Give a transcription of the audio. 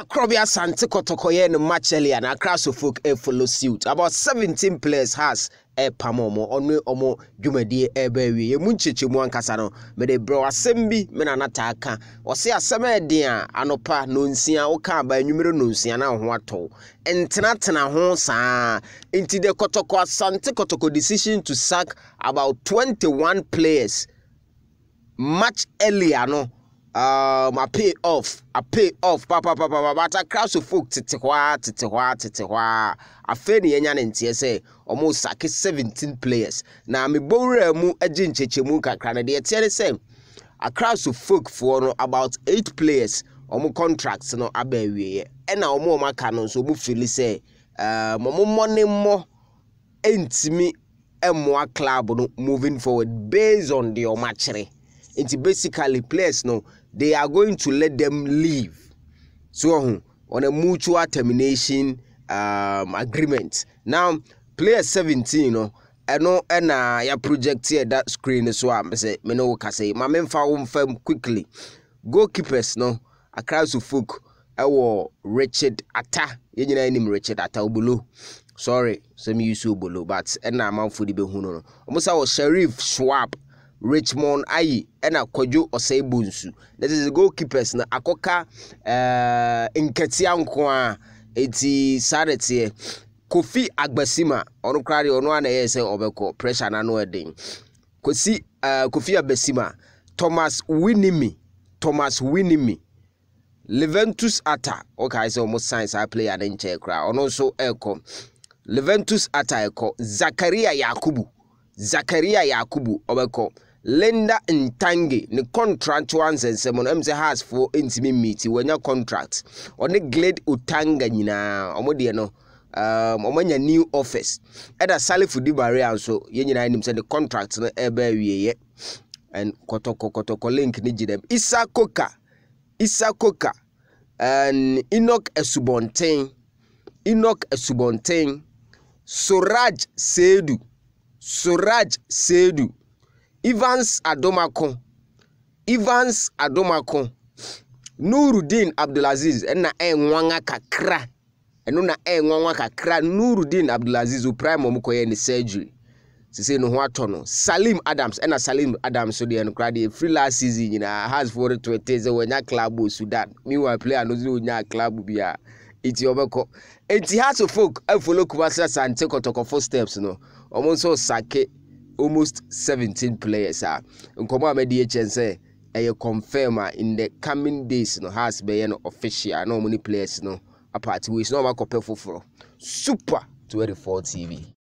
Krobia Sante Kotoko no match earlier and across the folk follow suit. About 17 players has a pamomo onwe omo dwumadi ebewi emuncheche mu ankasa no me de bro asembi me na nataka o se aseme den a anopa no nsia wo ka ba nwumere no nsia na ho ato entena ho saa enti de Kotoko Asante Kotoko decision to sack about 21 players much earlier no a pay off papa but a crowd of folk titihwa afeni yenya ntie say almost sack 17 players na me bowre mu agye nchechemu kakra na de tie say a crowd of folk for no about 8 players omo contracts no abawie e na omo maka no so mu feel say mo money mo entimi emwa club no moving forward based on the omachere. It's basically players no they are going to let them leave so on a mutual termination agreement. Now player 17 no and ya project here that screen so I say me no ka say my men fam quickly goalkeepers no across the folk ewo Richard Atta yenyina nim Richard Atta Obolo sorry so me use Obolo but na man for the be hu no almost was Sheriff Schwab Richmond Agye and a Kojo Osebunsu. That is the goalkeepers na akoka Nketia nkwa eti Saturday Kofi Agbasima onu krade onu ana yese obeko pressure na no edin Kosi Kofi Agbasima Thomas Winimi Leventus Atta okay so almost science I play an inche kra onu so eko Leventus Atta eko Zakaria Yakubu obeko Lenda Ntange ne contract once and seven MC has for intimate meeting when your contract on the glade utanga nyina omode no omanya new office eda Salifu Dibare so yenyina nim say the contract no ebe wiye and Kotoko link ni gidem Isa Koka and Enoch Esubonten Suraj Sedu Evans Adomako Nuruddin Abdulaziz na enwanga kakra eno na enwanga kakra Nuruddin Abdulaziz o prime omukoye ni surgery sise no ho atono Salim Adams so de no krade free last season nyina has for 20 wenya club Sudan meanwhile player no zi onya club bia iti obeko enti has of folk follow Kotoko Asante Kotoko footsteps no omonso sake almost 17 players are nkomo amedi say e confirm in the coming days no has be no official no many players no apart we no makopɛ foforo super 24 TV